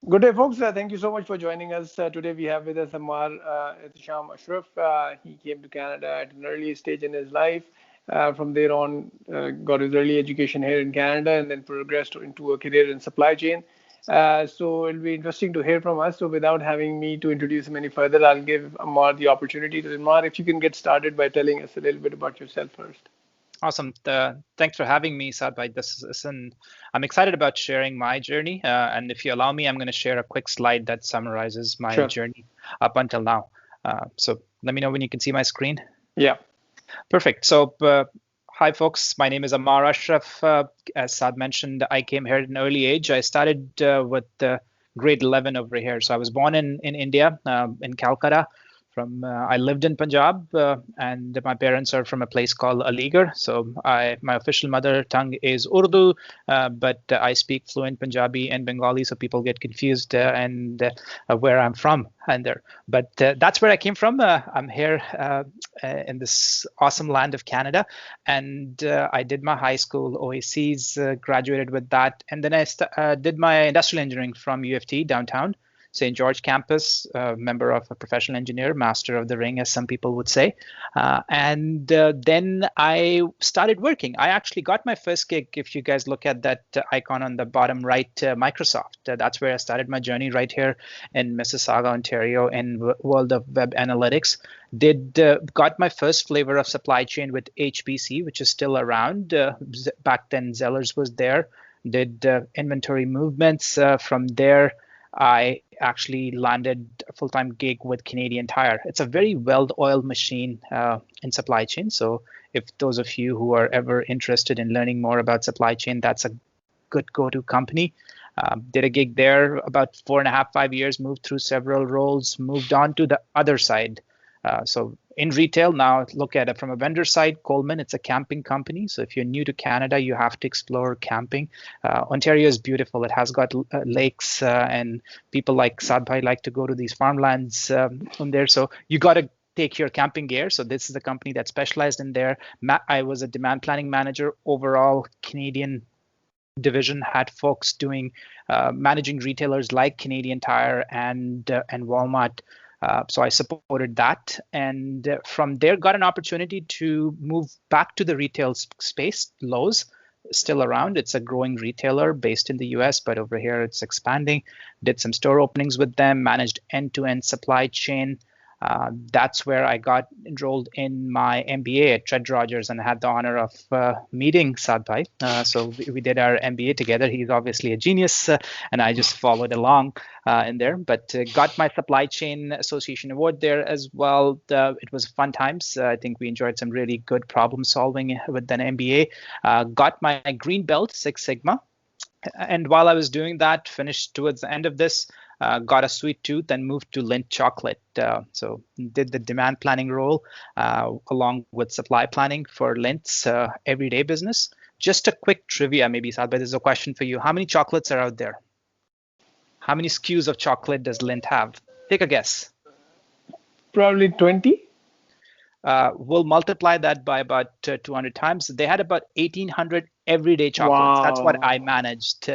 Good day, folks. Thank you so much for joining us. Today we have with us Ammar Ahtisham Ashraf. He came to Canada at an early stage in his life. From there on, got his early education here in Canada and then progressed into a career in supply chain. So it'll be interesting to hear from us. So without having me to introduce him any further, I'll give Ammar the opportunity. To Ammar, if you can get started by telling us a little bit about yourself first. Awesome. Thanks for having me, Sadbhai. I'm excited about sharing my journey. And if you allow me, I'm going to share a quick slide that summarizes my journey up until now. So let me know when you can see my screen. Yeah. Perfect. So hi, folks. My name is Ammar Ashraf. As Sad mentioned, I came here at an early age. I started with grade 11 over here. So I was born in India, in Calcutta. I lived in Punjab, and my parents are from a place called Aligarh. So my official mother tongue is Urdu, but I speak fluent Punjabi and Bengali, so people get confused and where I'm from and there. But that's where I came from. I'm here in this awesome land of Canada, and I did my high school OACs, graduated with that, and then I did my industrial engineering from UoFT downtown. St. George campus, member of a professional engineer, master of the ring, as some people would say. And then I started working. I actually got my first gig, if you guys look at that icon on the bottom right, Microsoft. That's where I started my journey right here in Mississauga, Ontario, in world of web analytics. Got my first flavor of supply chain with HPC, which is still around. Back then, Zellers was there. Did inventory movements. From there, I actually landed a full-time gig with Canadian Tire. It's a very well-oiled machine in supply chain. So if those of you who are ever interested in learning more about supply chain, that's a good go-to company. Did a gig there about 4.5, 5 years, moved through several roles, moved on to the other side. So in retail now, look at it from a vendor side, Coleman, it's a camping company. So if you're new to Canada, you have to explore camping. Ontario is beautiful. It has got lakes and people like Sadbhai like to go to these farmlands on there. So you got to take your camping gear. So this is a company that specialized in there. I was a demand planning manager overall Canadian division, had folks doing managing retailers like Canadian Tire and Walmart. So I supported that, and from there got an opportunity to move back to the retail space. Lowe's, still around. It's a growing retailer based in the US, but over here it's expanding. Did some store openings with them, managed end-to-end supply chain. That's where I got enrolled in my MBA at Tread Rogers and had the honor of meeting Sadbhai. So we did our MBA together. He's obviously a genius, and I just followed along in there. But got my Supply Chain Association Award there as well. It was fun times. I think we enjoyed some really good problem solving with an MBA. Got my Green Belt, Six Sigma. And while I was doing that, finished towards the end of this, got a sweet tooth and moved to Lindt chocolate. So did the demand planning role along with supply planning for Lindt's everyday business. Just a quick trivia, maybe, Sadbhai, this is a question for you. How many chocolates are out there? How many SKUs of chocolate does Lindt have? Take a guess. Probably 20. We'll multiply that by about 200 times. They had about 1,800 everyday chocolates. Wow. That's what I managed.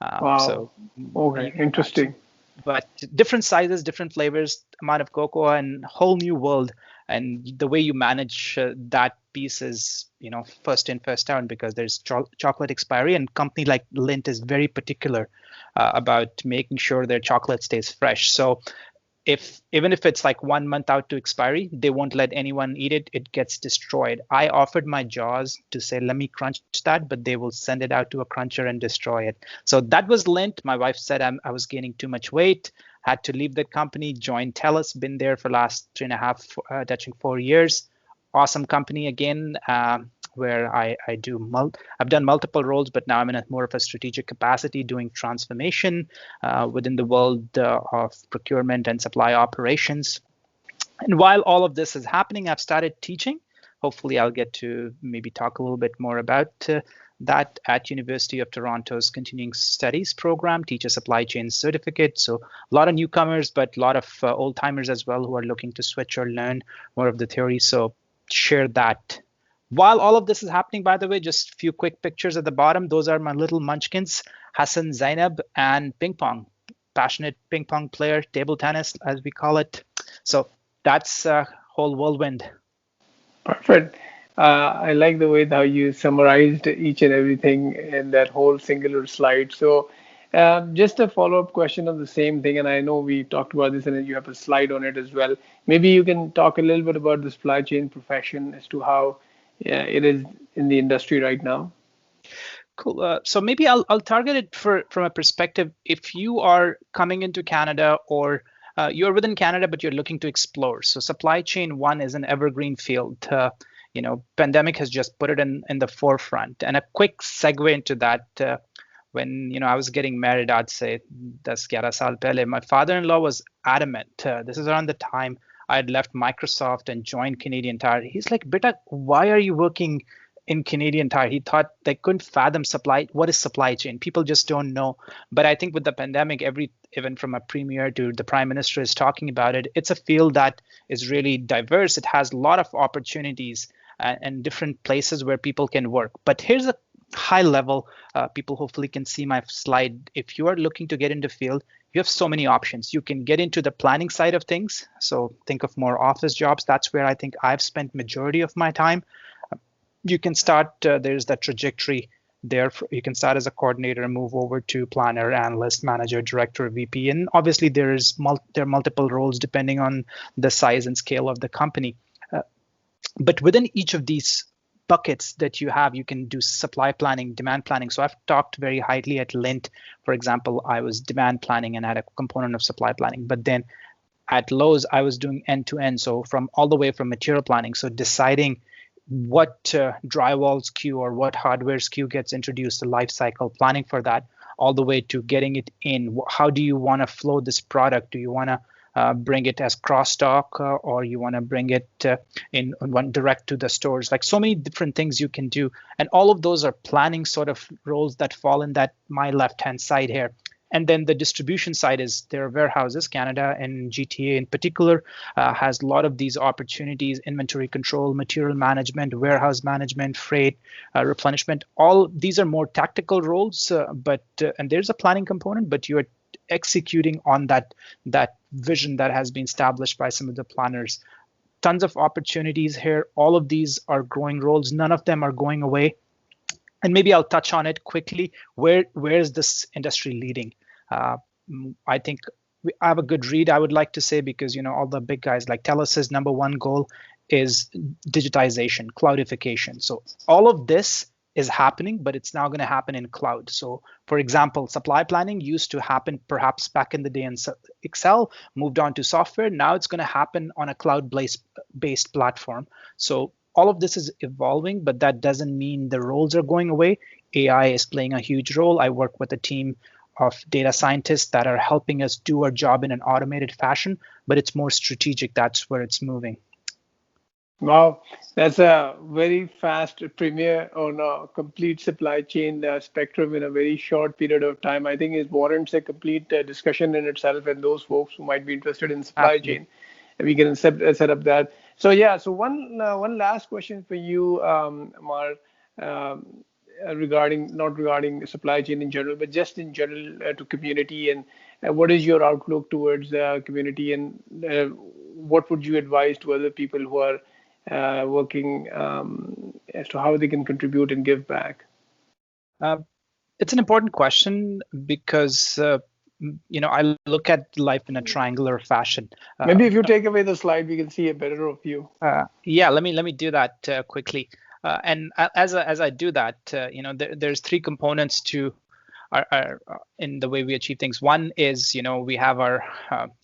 Wow. So, okay, interesting. But different sizes, different flavors, amount of cocoa, and whole new world. And the way you manage that piece is, first in, first out, because there's chocolate expiry, and company like Lindt is very particular about making sure their chocolate stays fresh. So even if it's like 1 month out to expiry, they won't let anyone eat it. It gets destroyed. I offered my jaws to say, let me crunch that, but they will send it out to a cruncher and destroy it. So that was Lindt. My wife said I was gaining too much weight, had to leave that company, joined TELUS, been there for last 3.5, touching 4 years. Awesome company again, where I've done multiple roles, but now I'm in more of a strategic capacity doing transformation within the world of procurement and supply operations. And while all of this is happening, I've started teaching. Hopefully I'll get to maybe talk a little bit more about that at University of Toronto's Continuing Studies program, teach a supply chain certificate. So a lot of newcomers, but a lot of old timers as well who are looking to switch or learn more of the theory. So share that. While all of this is happening, by the way, just a few quick pictures at the bottom. Those are my little munchkins, Hassan, Zainab, and Ping Pong. passionate ping pong player, table tennis, as we call it. So that's a whole whirlwind. Perfect. I like the way how you summarized each and everything in that whole singular slide. So, just a follow-up question on the same thing, and I know we talked about this, and then you have a slide on it as well. Maybe you can talk a little bit about the supply chain profession as to how it is in the industry right now. Cool. So maybe I'll target it from a perspective. If you are coming into Canada or you're within Canada, but you're looking to explore. So supply chain one is an evergreen field. Pandemic has just put it in the forefront. And a quick segue into that. When I was getting married, I'd say 10-11 saal pehle, my father-in-law was adamant. This is around the time I had left Microsoft and joined Canadian Tire. He's like, "Beta, why are you working in Canadian Tire?" He thought they couldn't fathom what is supply chain. People just don't know. But I think with the pandemic, even from a premier to the prime minister is talking about it. It's a field that is really diverse. It has a lot of opportunities and different places where people can work. But here's a high level. People hopefully can see my slide. If you are looking to get into field, you have so many options. You can get into the planning side of things. So think of more office jobs. That's where I think I've spent majority of my time. You can start, there's that trajectory there. You can start as a coordinator and move over to planner, analyst, manager, director, VP. And obviously there are multiple roles depending on the size and scale of the company. But within each of these buckets that you have, you can do supply planning, demand planning. So I've talked very highly at Lindt, for example, I was demand planning and had a component of supply planning. But then at Lowe's, I was doing end-to-end. So from all the way from material planning. So deciding what drywall SKU or what hardware SKU gets introduced, the life cycle planning for that, all the way to getting it in. How do you want to flow this product? Do you want to bring it as cross-stock or you want to bring it in one direct to the stores? Like so many different things you can do. And all of those are planning sort of roles that fall in that my left-hand side here. And then the distribution side is their warehouses. Canada and GTA in particular has a lot of these opportunities: inventory control, material management, warehouse management, freight, replenishment. All these are more tactical roles, and there's a planning component, but you're executing on that vision that has been established by some of the planners. Tons of opportunities here. All of these are growing roles. None of them are going away. And maybe I'll touch on it quickly. Where is this industry leading? I think I have a good read, I would like to say, because all the big guys like TELUS's number one goal is digitization, cloudification. So all of this is happening, but it's now going to happen in cloud. So for example, supply planning used to happen perhaps back in the day in Excel, moved on to software. Now it's going to happen on a cloud-based platform. So all of this is evolving, but that doesn't mean the roles are going away. AI is playing a huge role. I work with a team of data scientists that are helping us do our job in an automated fashion, but it's more strategic. That's where it's moving. Wow, that's a very fast premiere on a complete supply chain spectrum in a very short period of time. I think it warrants a complete discussion in itself, and those folks who might be interested in supply chain, we can set up that. So yeah, so one last question for you, Ammar, not regarding supply chain in general, but just in general to community, and what is your outlook towards the community, and what would you advise to other people who are working as to how they can contribute and give back? It's an important question because I look at life in a triangular fashion. Maybe if you take away the slide, we can see a better view. Yeah, let me do that quickly. And as I do that, there's three components to our in the way we achieve things. One is we have our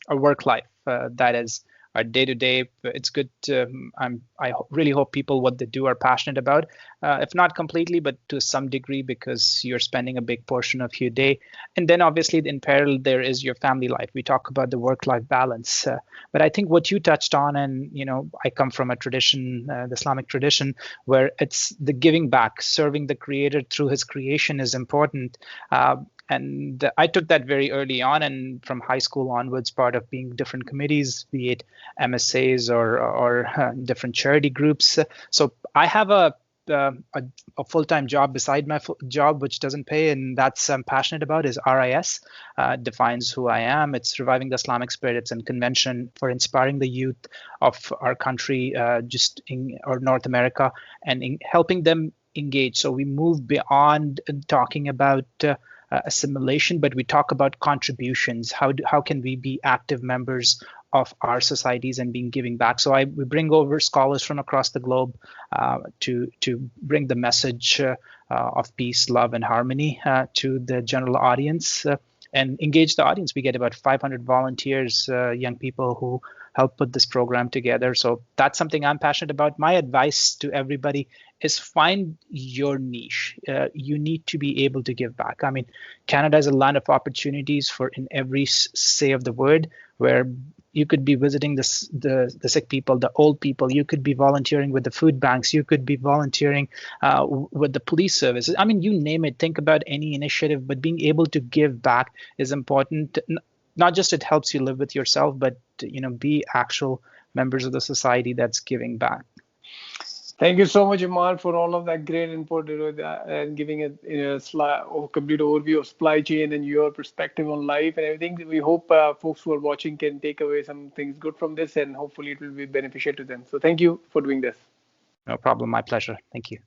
work life that is our day-to-day. It's good. I really hope people what they do are passionate about, if not completely, but to some degree, because you're spending a big portion of your day. And then obviously in parallel, there is your family life. We talk about the work-life balance. But I think what you touched on, and I come from a tradition, the Islamic tradition, where it's the giving back, serving the Creator through His creation is important. And I took that very early on, and from high school onwards, part of being different committees, be it MSAs or different charity groups. So I have a a full-time job beside my job, which doesn't pay, and that's I'm passionate about, is RIS. Defines who I am. It's reviving the Islamic spirit. It's a convention for inspiring the youth of our country, or North America, and helping them engage. So we move beyond talking about assimilation, but we talk about contributions. How can we be active members of our societies and being giving back? So we bring over scholars from across the globe to bring the message of peace, love, and harmony to the general audience and engage the audience. We get about 500 volunteers, young people who help put this program together. So that's something I'm passionate about. My advice to everybody is find your niche. You need to be able to give back. I mean, Canada is a land of opportunities for in every say of the word, where you could be visiting the sick people, the old people. You could be volunteering with the food banks. You could be volunteering with the police services. I mean, you name it. Think about any initiative, but being able to give back is important. Not just it helps you live with yourself, but be actual members of the society that's giving back. Thank you so much, Ammar, for all of that great input, and giving a complete overview of supply chain and your perspective on life and everything. We hope folks who are watching can take away some things good from this, and hopefully it will be beneficial to them. So thank you for doing this. No problem. My pleasure. Thank you.